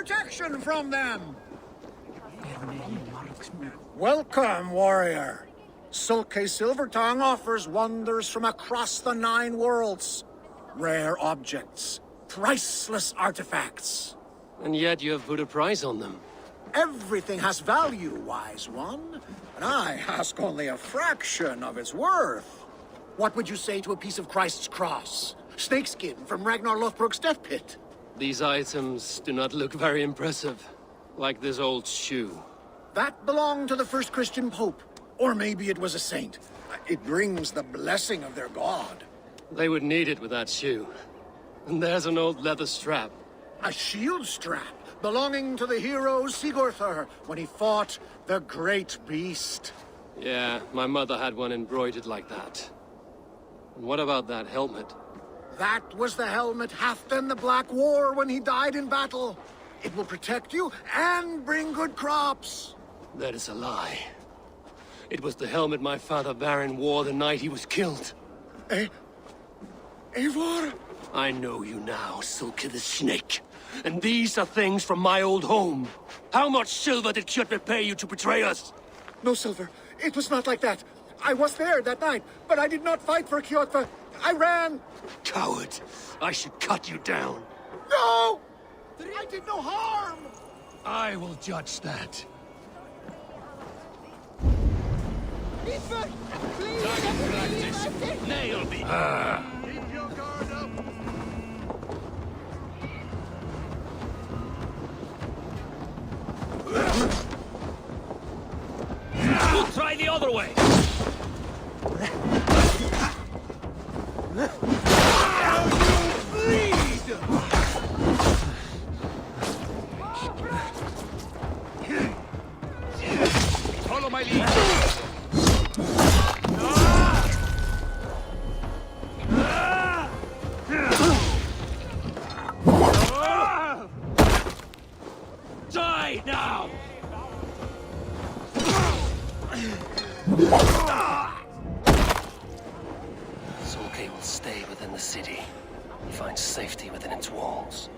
protection from them. Welcome, warrior. Sulke Silvertongue offers wonders from across the 9 worlds. Rare objects, priceless artifacts. And yet you have put a price on them. Everything has value, wise one. And I ask only a fraction of its worth. What would you say to a piece of Christ's cross? Snakeskin from Ragnar Lothbrok's death pit? These items do not look very impressive. Like this old shoe. That belonged to the first Christian pope. Or maybe it was a saint. It brings the blessing of their god. They would need it with that shoe. And there's an old leather strap. A shield strap belonging to the hero Sigurður when he fought the great beast. Yeah, my mother had one embroidered like that. And what about that helmet? That was the helmet Halfdan the Black wore when he died in battle. It will protect you and bring good crops. That is a lie. It was the helmet my father Baron wore the night he was killed. Eivor? I know you now, Sulke the Snake. And these are things from my old home. How much silver did Kjotve pay you to betray us? No silver. It was not like that. I was there that night, but I did not fight for Kjotve. I ran. Coward. I should cut you down. No! I did no harm! I will judge that. Nail me! Keep your guard up! We'll try the other way! Follow my lead! Die now! Sulke will stay within the city. He finds safety within its walls.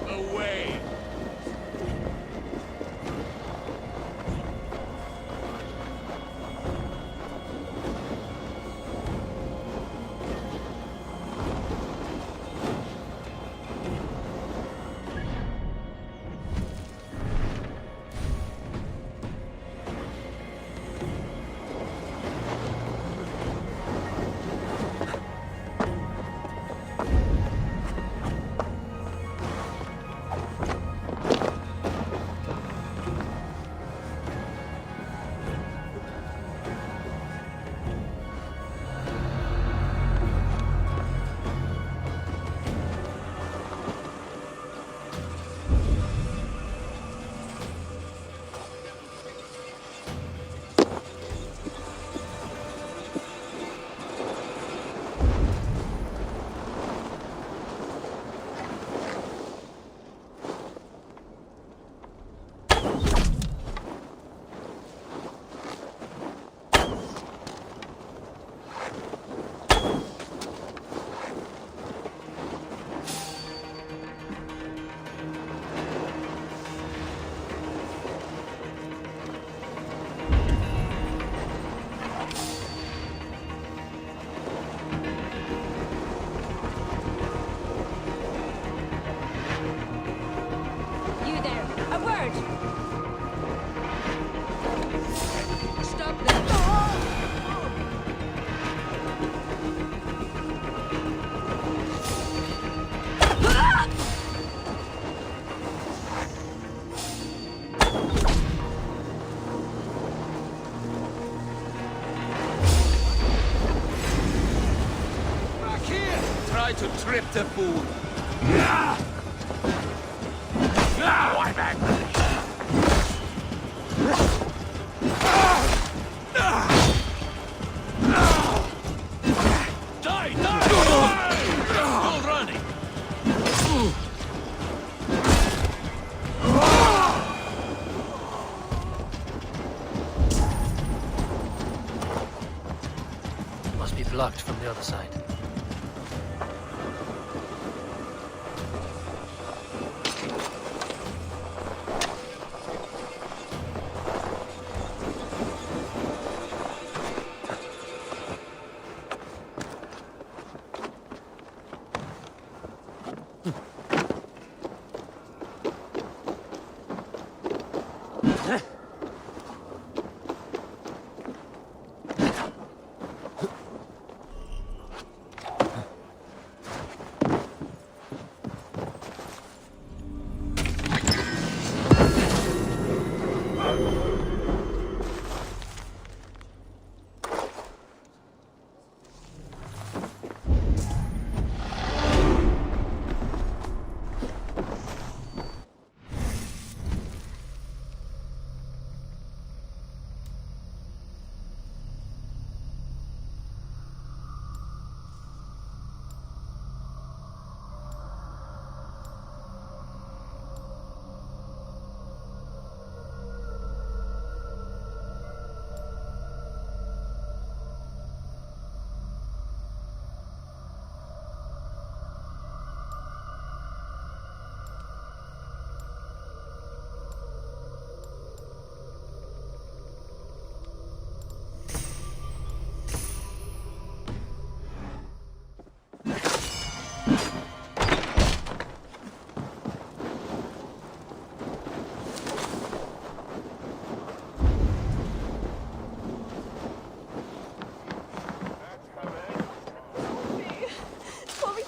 Away! To trip the fool. Now I'm angry. Die! All running. locked from the other side.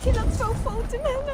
Till att få foten henne.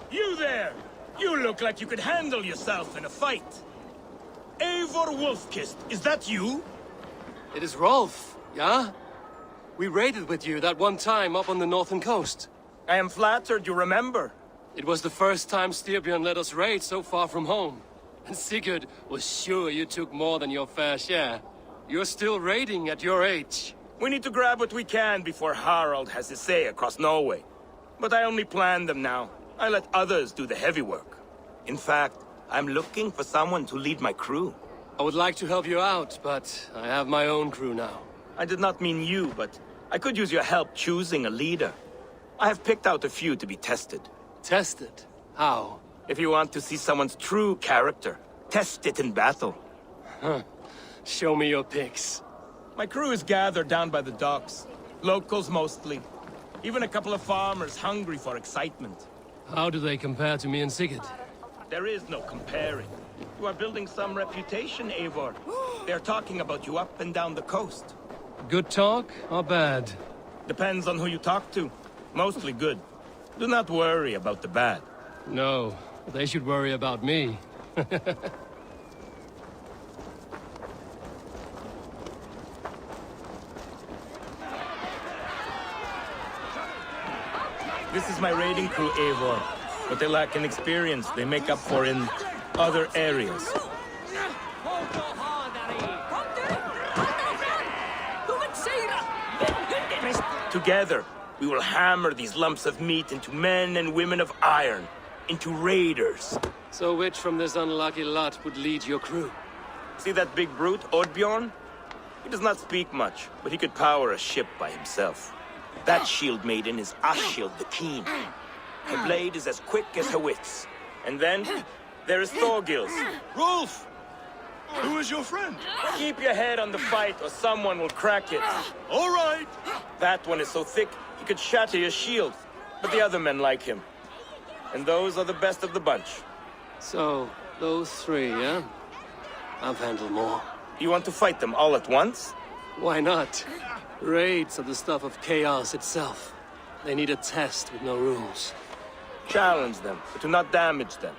You there! You look like you could handle yourself in a fight. Eivor Wolfkist, is that you? It is Rolf, yeah? We raided with you that one time up on the northern coast. I am flattered you remember. It was the first time Styrbjörn let us raid so far from home. And Sigurd was sure you took more than your fair share. You're still raiding at your age. We need to grab what we can before Harald has his say across Norway. But I only plan them now. I let others do the heavy work. In fact, I'm looking for someone to lead my crew. I would like to help you out, but I have my own crew now. I did not mean you, but I could use your help choosing a leader. I have picked out a few to be tested. Tested? How? If you want to see someone's true character, test it in battle. Show me your picks. My crew is gathered down by the docks. Locals mostly. Even a couple of farmers hungry for excitement. How do they compare to me and Sigurd? There is no comparing. You are building some reputation, Eivor. They're talking about you up and down the coast. Good talk or bad? Depends on who you talk to. Mostly good. Do not worry about the bad. No, they should worry about me. This is my raiding crew, Eivor. What they lack in experience, they make up for in other areas. Together, we will hammer these lumps of meat into men and women of iron, into raiders. So which from this unlucky lot would lead your crew? See that big brute, Oddbjorn? He does not speak much, but he could power a ship by himself. That shield maiden is Ashild the Keen. Her blade is as quick as her wits. And then, there is Thorgils. Rolf! Who is your friend? Keep your head on the fight or someone will crack it. All right! That one is so thick, he could shatter your shield, but the other men like him. And those are the best of the bunch. So, those three, yeah? I've handled more. You want to fight them all at once? Why not? Raids are the stuff of chaos itself. They need a test with no rules. Challenge them, but do not damage them.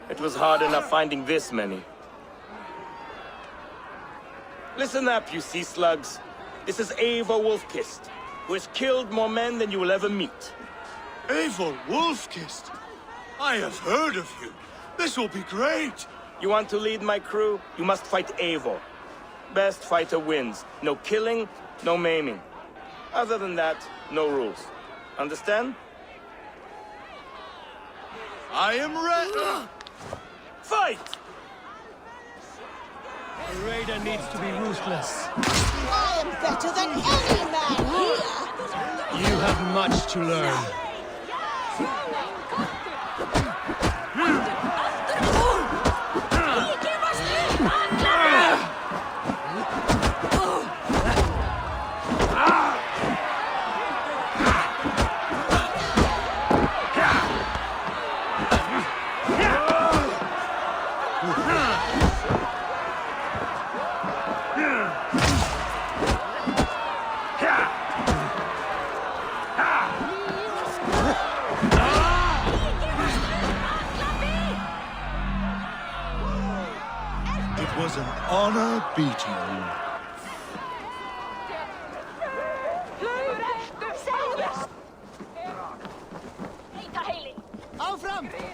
It was hard enough finding this many. Listen up, you sea slugs. This is Eivor Wolfkist, who has killed more men than you will ever meet. Eivor Wolfkist. I have heard of you. This will be great. You want to lead my crew? You must fight Eivor. Best fighter wins. No killing, no maiming. Other than that, no rules. Understand? I am ready. Fight! A raider needs to be ruthless. I am better than any man here! You have much to learn. It was an honor beating you.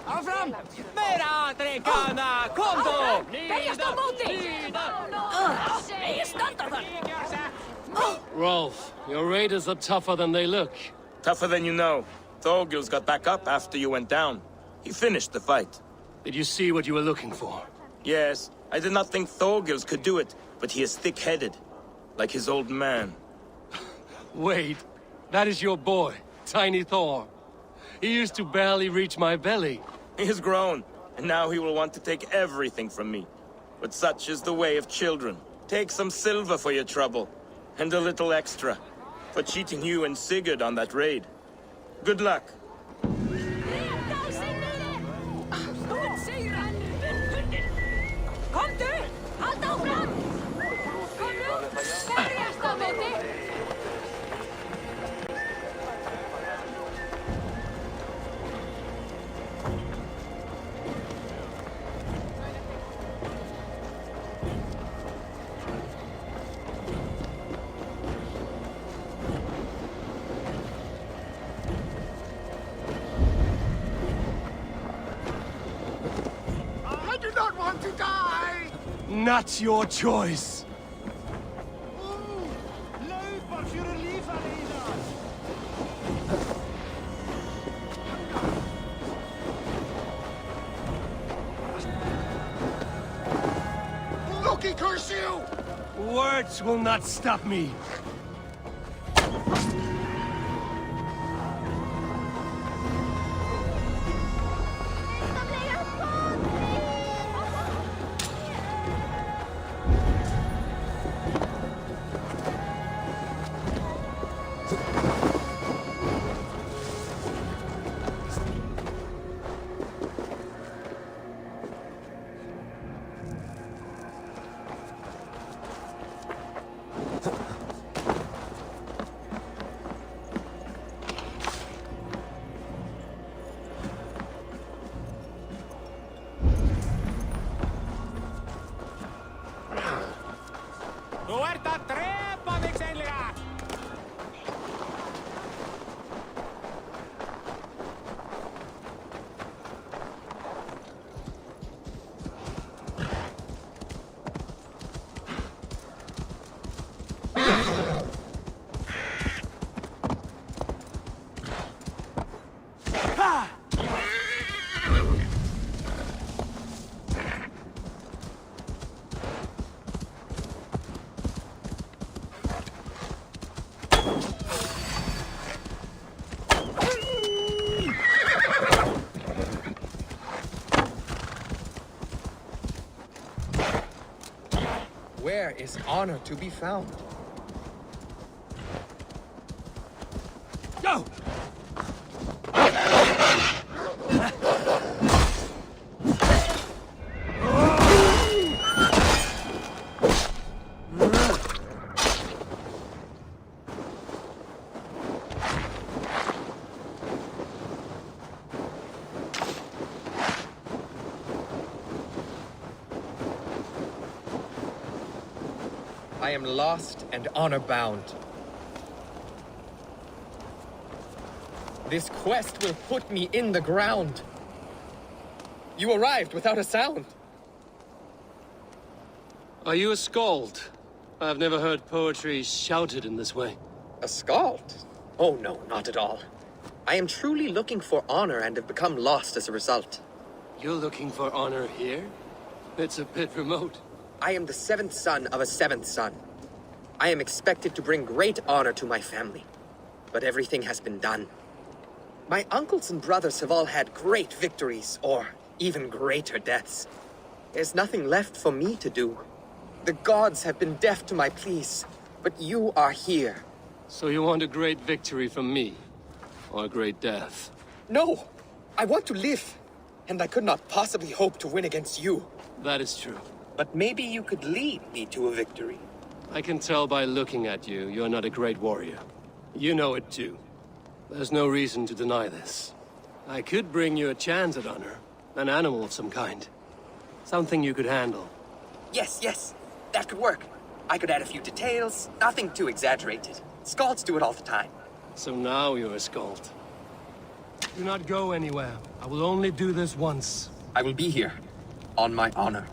Avram! Meratrekana! Konto! Rolf, your raiders are tougher than they look. Tougher than you know. Thorgils got back up after you went down. He finished the fight. Did you see what you were looking for? Yes, I did not think Thorgils could do it, but he is thick-headed. Like his old man. Wait, that is your boy, Tiny Thor. He used to barely reach my belly. He has grown, and now he will want to take everything from me. But such is the way of children. Take some silver for your trouble, and a little extra, for cheating you and Sigurd on that raid. Good luck. I do not want to die! Not your choice. Loki curse you! Words will not stop me. Where is honor to be found? Go! I am lost and honor-bound. This quest will put me in the ground. You arrived without a sound. Are you a skald? I've never heard poetry shouted in this way. A skald? Oh no, not at all. I am truly looking for honor and have become lost as a result. You're looking for honor here? It's a bit remote. I am the seventh son of a seventh son. I am expected to bring great honor to my family. But everything has been done. My uncles and brothers have all had great victories, or even greater deaths. There's nothing left for me to do. The gods have been deaf to my pleas, but you are here. So you want a great victory from me? Or a great death? No! I want to live, and I could not possibly hope to win against you. That is true. But maybe you could lead me to a victory. I can tell by looking at you, you're not a great warrior. You know it too. There's no reason to deny this. I could bring you a chance at honor. An animal of some kind. Something you could handle. Yes, that could work. I could add a few details, nothing too exaggerated. Skalds do it all the time. So now you're a skald. Do not go anywhere. I will only do this once. I will be here, on my honor.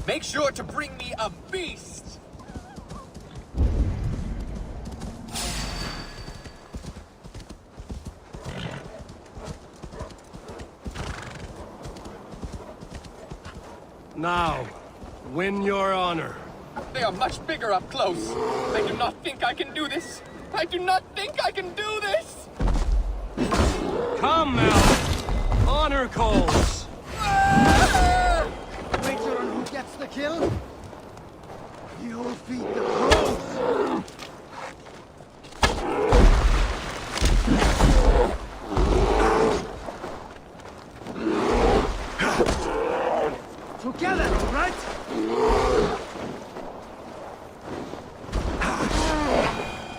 Make sure to bring me a beast! Now, win your honor. They are much bigger up close. I do not think I can do this. I do not think I can do this! Come, Mel! Honor calls! Wager on who gets the kill? You'll feed the crows! Together, right?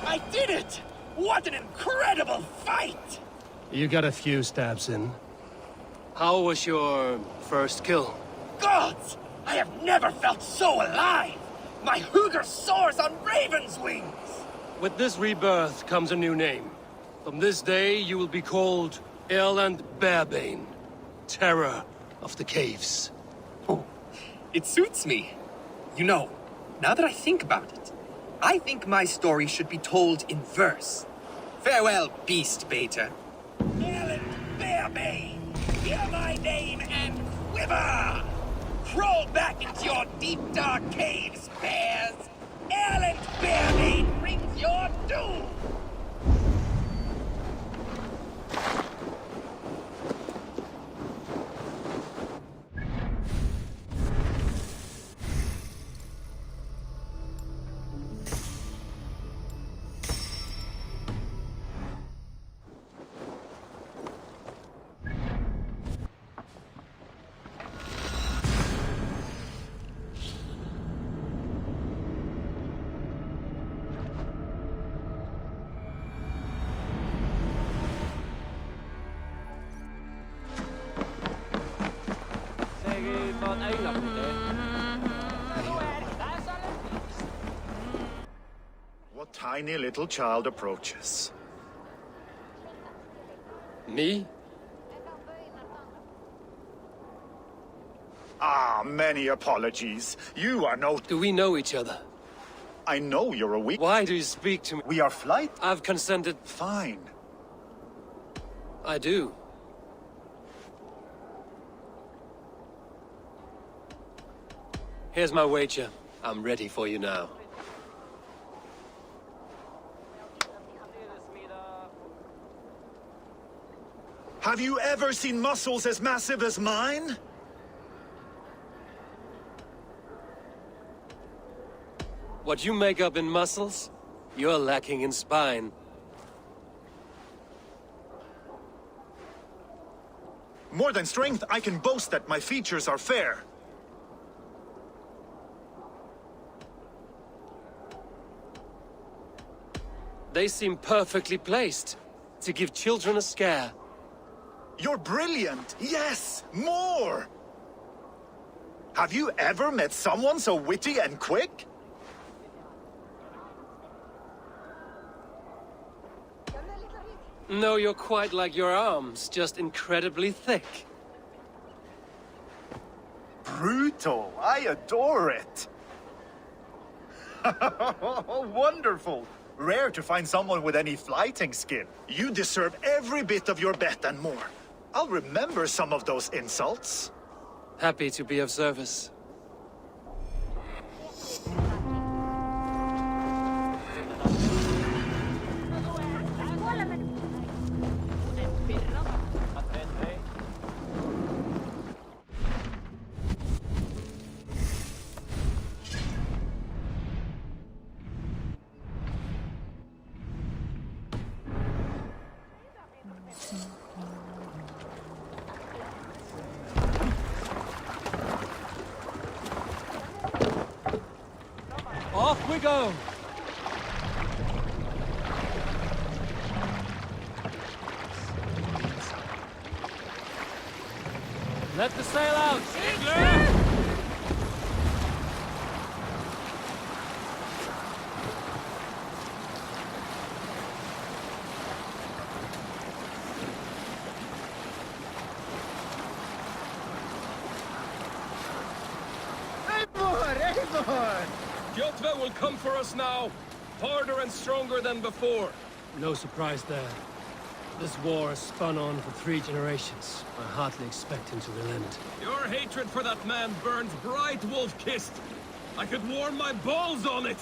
I did it! What an incredible fight! You got a few stabs in. How was your first kill? Gods! I have never felt so alive! My Hugr soars on raven's wings! With this rebirth comes a new name. From this day, you will be called Erland Barebane, Terror of the Caves. Oh, it suits me. You know, now that I think about it, I think my story should be told in verse. Farewell, beast baiter. Erland Barebane! Hear my name and quiver! Crawl back into your deep dark caves, bears! Erland Barebane brings your doom! What tiny little child approaches? Me? Ah, many apologies. You are no... Do we know each other? I know you're a weak... Why do you speak to me? We are flight? I've consented. Fine. I do. Here's my wager. I'm ready for you now. Have you ever seen muscles as massive as mine? What you make up in muscles, you're lacking in spine. More than strength, I can boast that my features are fair. They seem perfectly placed to give children a scare. You're brilliant! Yes! More! Have you ever met someone so witty and quick? No, you're quite like your arms, just incredibly thick. Brutal! I adore it! Wonderful! Rare to find someone with any fighting skill. You deserve every bit of your bet and more. I'll remember some of those insults. Happy to be of service. Off we go! Let the sail out! Kjotve will come for us now, harder and stronger than before. No surprise there. This war has spun on for 3 generations. I hardly expect him to relent. Your hatred for that man burns bright, wolf-kissed. I could warm my balls on it.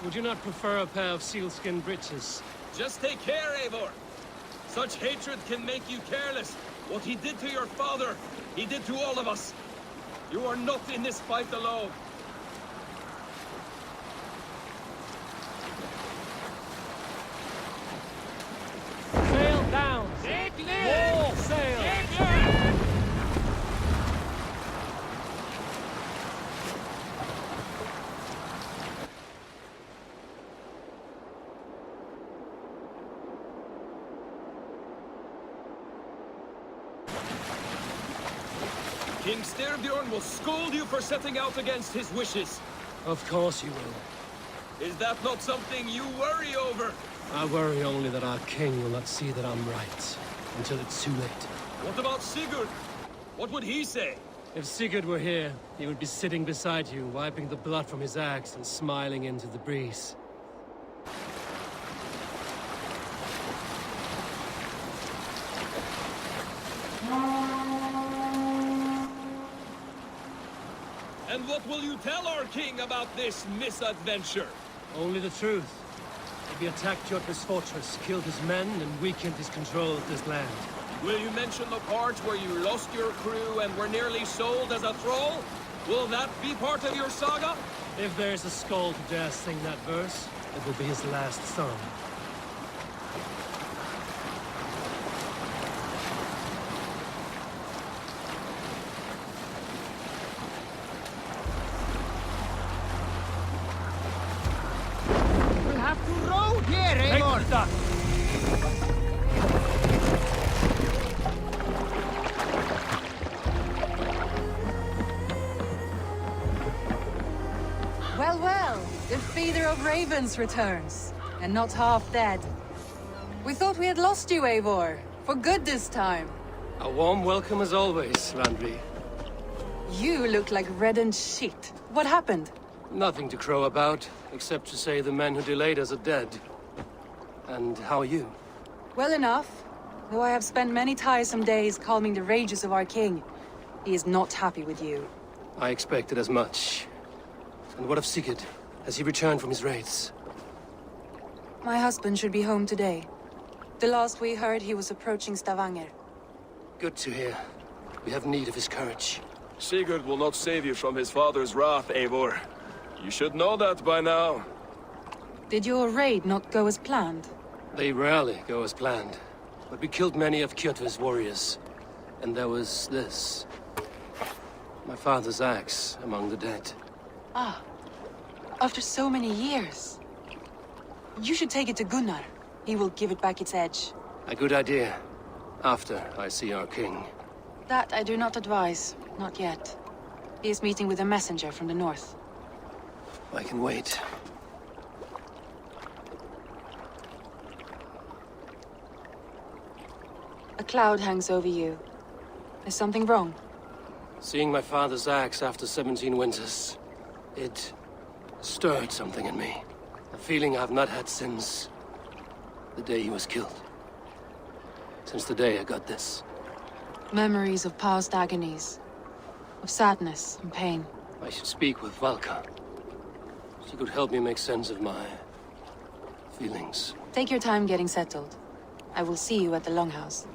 Would you not prefer a pair of sealskin breeches? Just take care, Eivor. Such hatred can make you careless. What he did to your father, he did to all of us. You are not in this fight alone. Sail down! Wall sail! King Styrbjorn will scold you for setting out against his wishes. Of course you will. Is that not something you worry over? I worry only that our king will not see that I'm right, until it's too late. What about Sigurd? What would he say? If Sigurd were here, he would be sitting beside you, wiping the blood from his axe and smiling into the breeze. And what will you tell our king about this misadventure? Only the truth. We attacked Jotve's fortress, killed his men, and weakened his control of this land. Will you mention the part where you lost your crew and were nearly sold as a thrall? Will that be part of your saga? If there's a skull to dare sing that verse, it will be his last song. We'll have to row here, Take Eivor! the duck! Well, well, the feeder of ravens returns, and not half dead. We thought we had lost you, Eivor, for good this time. A warm welcome as always, Randvi. You look like reddened shit. What happened? Nothing to crow about, except to say the men who delayed us are dead. And how are you? Well enough, though I have spent many tiresome days calming the rages of our king. He is not happy with you. I expected as much. And what of Sigurd? Has he returned from his raids? My husband should be home today. The last we heard, he was approaching Stavanger. Good to hear. We have need of his courage. Sigurd will not save you from his father's wrath, Eivor. You should know that by now. Did your raid not go as planned? They rarely go as planned. But we killed many of Kjotve's warriors. And there was this. My father's axe among the dead. Ah, after so many years. You should take it to Gunnar. he will give it back its edge. A good idea. After I see our king. That I do not advise. Not yet. He is meeting with a messenger from the north. I can wait. A cloud hangs over you. Is something wrong? Seeing my father's axe after 17 winters, it stirred something in me. A feeling I've not had since the day he was killed. Since the day I got this. Memories of past agonies. Of sadness and pain. I should speak with Valka. She could help me make sense of my feelings. Take your time getting settled. I will see you at the Longhouse.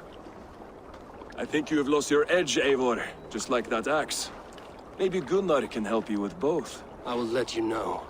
I think you have lost your edge, Eivor. Just like that axe. Maybe Gunnar can help you with both. I will let you know.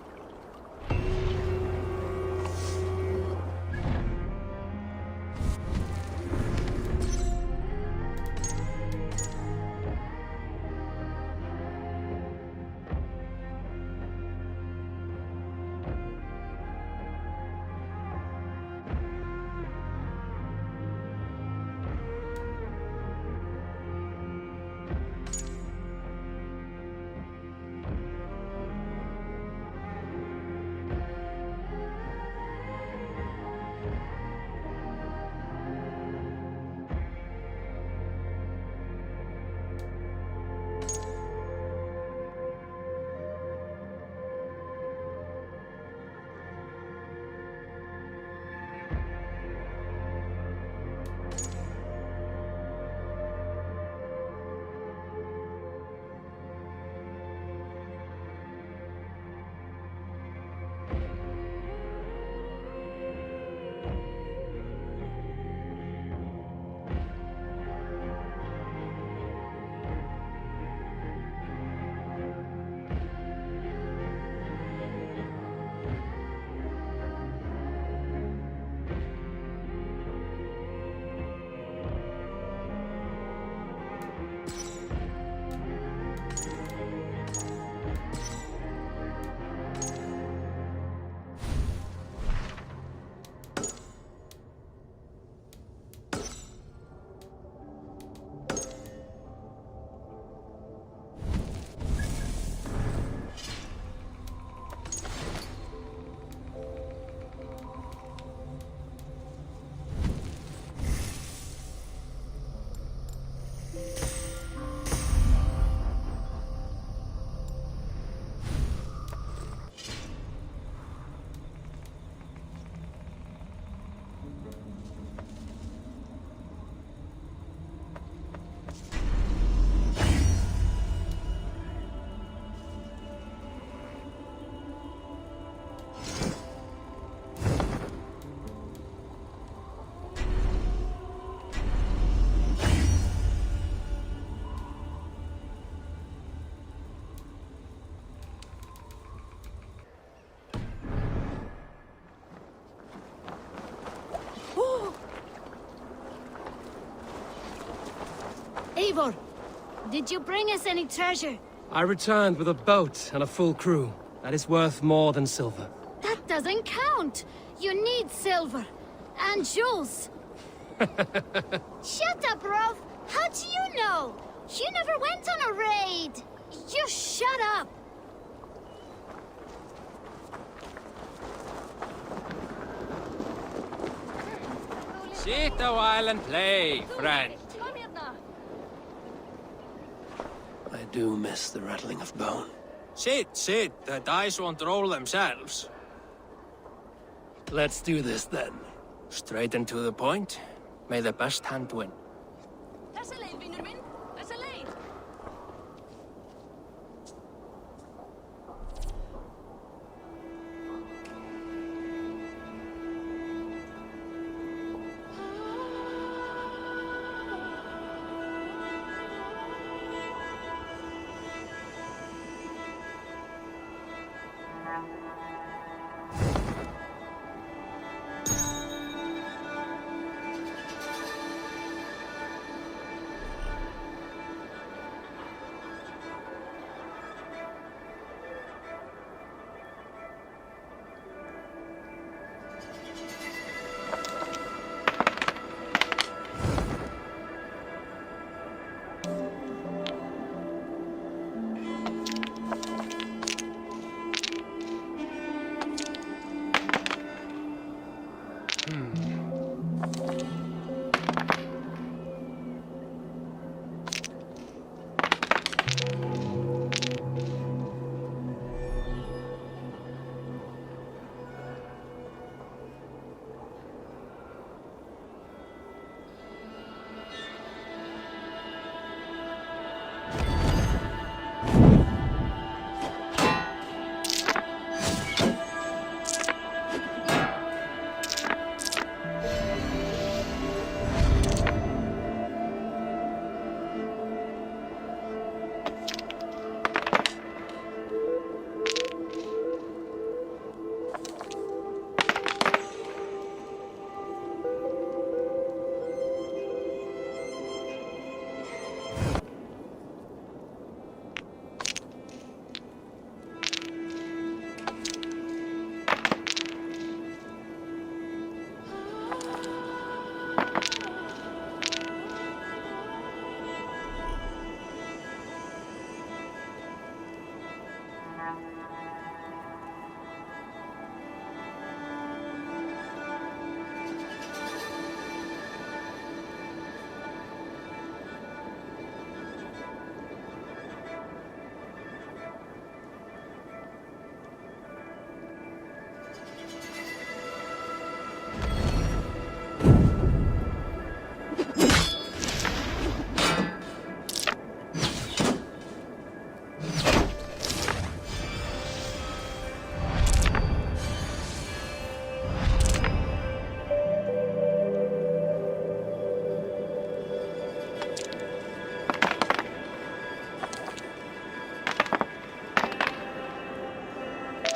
Eivor, did you bring us any treasure? I returned with a boat and a full crew. That is worth more than silver. That doesn't count. You need silver. And jewels. Shut up, Rolf. How do you know? You never went on a raid. Just shut up. Sit a while and play, friend. I do miss the rattling of bone. Sit. The dice won't roll themselves. Let's do this then. Straight and to the point. May the best hand win.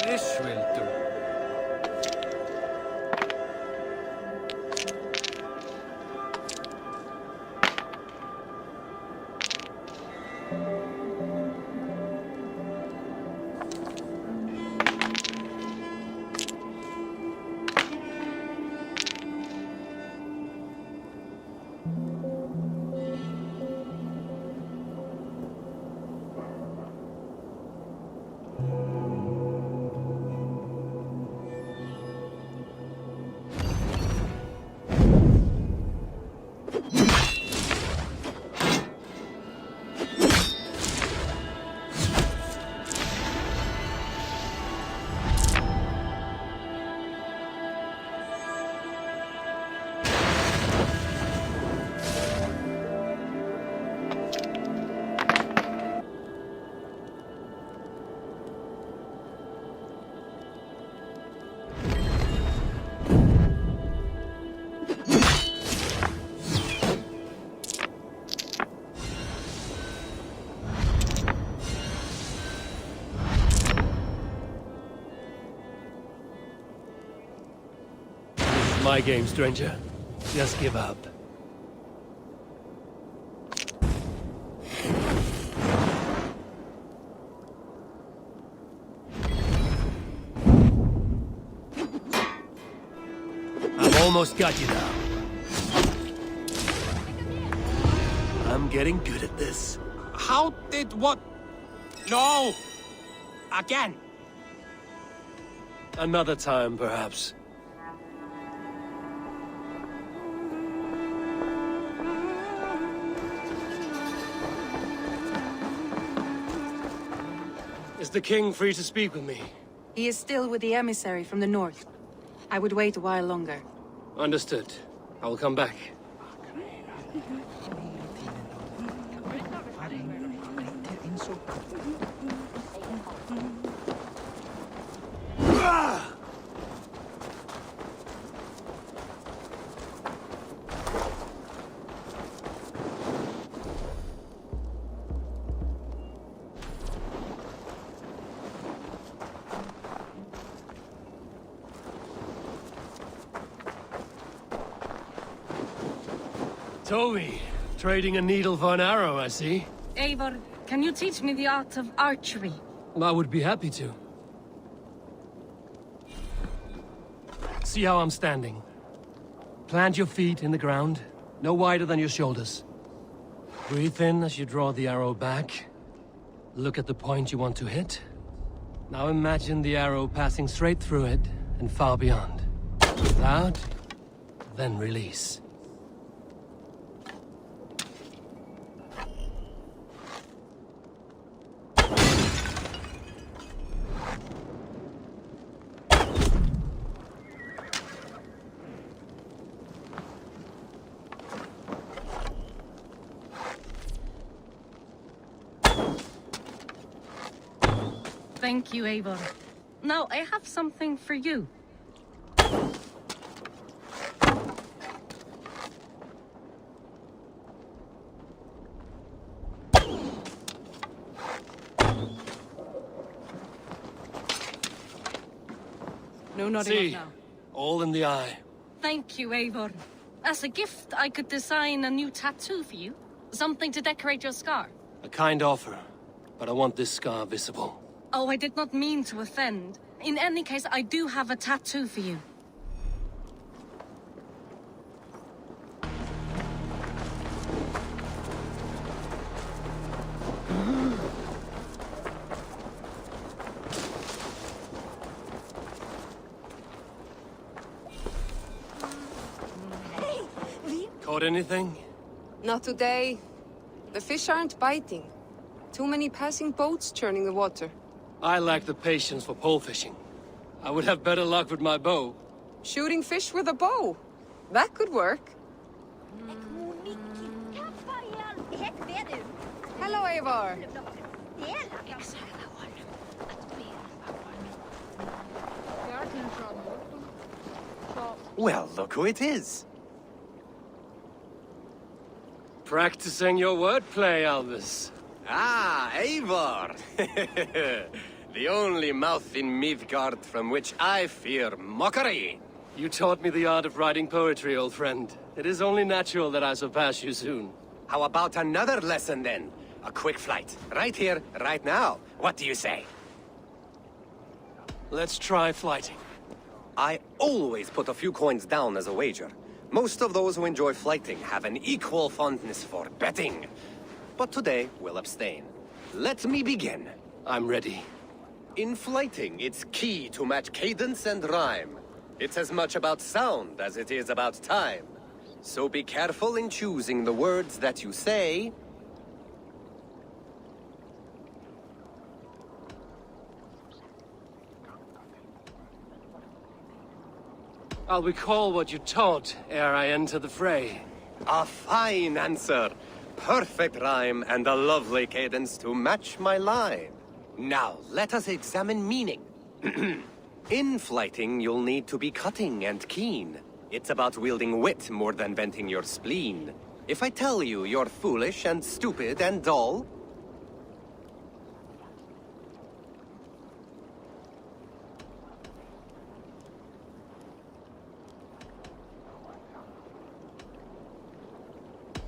This will do. My game, stranger. Just give up. I've almost got you now. I'm getting good at this. How did what? No! Again! Another time, perhaps. Is the king free to speak with me? He is still with the emissary from the north. I would wait a while longer. Understood. I will come back. Toby, trading a needle for an arrow, I see. Eivor, can you teach me the art of archery? I would be happy to. See how I'm standing. Plant your feet in the ground, no wider than your shoulders. Breathe in as you draw the arrow back. Look at the point you want to hit. Now imagine the arrow passing straight through it and far beyond. Breathe out, then release. Thank you, Eivor. Now, I have something for you. No nodding See, off now. all in the eye. Thank you, Eivor. As a gift, I could design a new tattoo for you. Something to decorate your scar. A kind offer, but I want this scar visible. Oh, I did not mean to offend. In any case, I do have a tattoo for you. Caught anything? Not today. The fish aren't biting. Too many passing boats churning the water. I lack the patience for pole fishing. I would have better luck with my bow. Shooting fish with a bow. That could work. Hello, Eivor. Well, look who it is. Practicing your wordplay, Alvis. Ah, Eivor! The only mouth in Midgard from which I fear mockery. You taught me the art of writing poetry, old friend. It is only natural that I surpass you soon. How about another lesson, then? A quick flight. Right here, right now. What do you say? Let's try flighting. I always put a few coins down as a wager. Most of those who enjoy flighting have an equal fondness for betting. But today, we'll abstain. Let me begin. I'm ready. In flighting, it's key to match cadence and rhyme. It's as much about sound as it is about time. So be careful in choosing the words that you say. I'll recall what you taught ere I enter the fray. A fine answer. Perfect rhyme and a lovely cadence to match my line. Now, let us examine meaning. In flighting, you'll need to be cutting and keen. It's about wielding wit more than venting your spleen. If I tell you you're foolish and stupid and dull,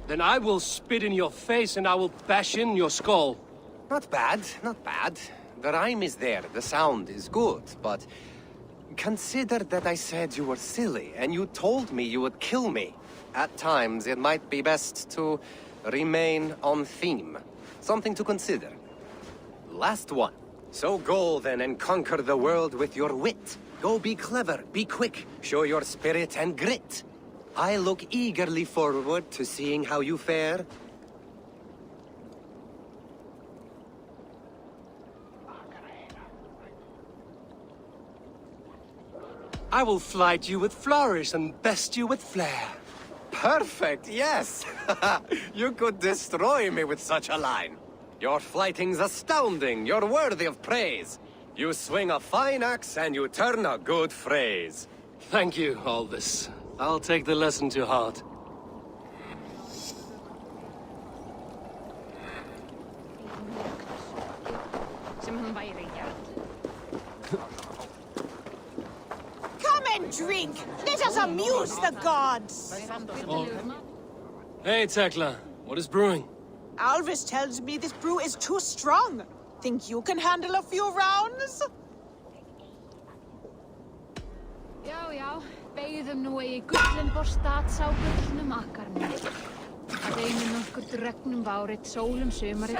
then I will spit in your face and I will bash in your skull. not bad, not bad. The rhyme is there, the sound is good, but consider that I said you were silly and you told me you would kill me. At times, it might be best to remain on theme. Something to consider. Last one. So go then and conquer the world with your wit. Go be clever, be quick, show your spirit and grit. I look eagerly forward to seeing how you fare. I will flight you with flourish and best you with flair. Perfect, yes! You could destroy me with such a line. Your flighting's astounding, you're worthy of praise. You swing a fine axe and you turn a good phrase. Thank you, Alvis. I'll take the lesson to heart. Come and drink. Let us amuse the gods. Hey, Tekla. What is brewing? Alvis tells me this brew is too strong. Think you can handle a few rounds? Já, já. Beigðum nú eigi gullin borstat sá gullnum akkarnum. Að einum nokkur dregnum várit sólum sumarið.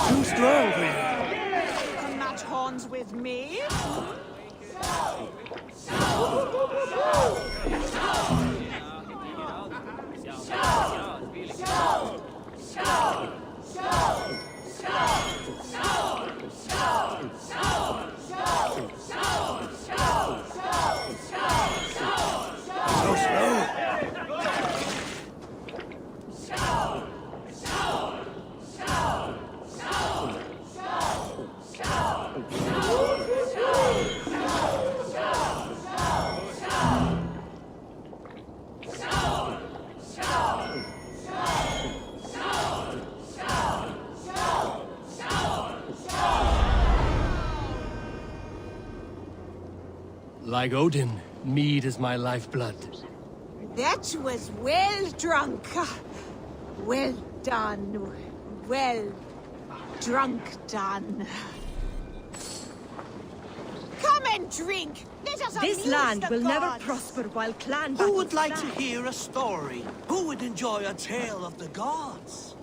Too strong for you. Can match horns with me? So slow. Like Odin, mead is my lifeblood. That was well drunk. Well done. Well drunk done. Come and and drink. Let us This amuse land the will never gods. prosper while clan Who would battles like to stand. hear a story? Who would enjoy a tale of the gods?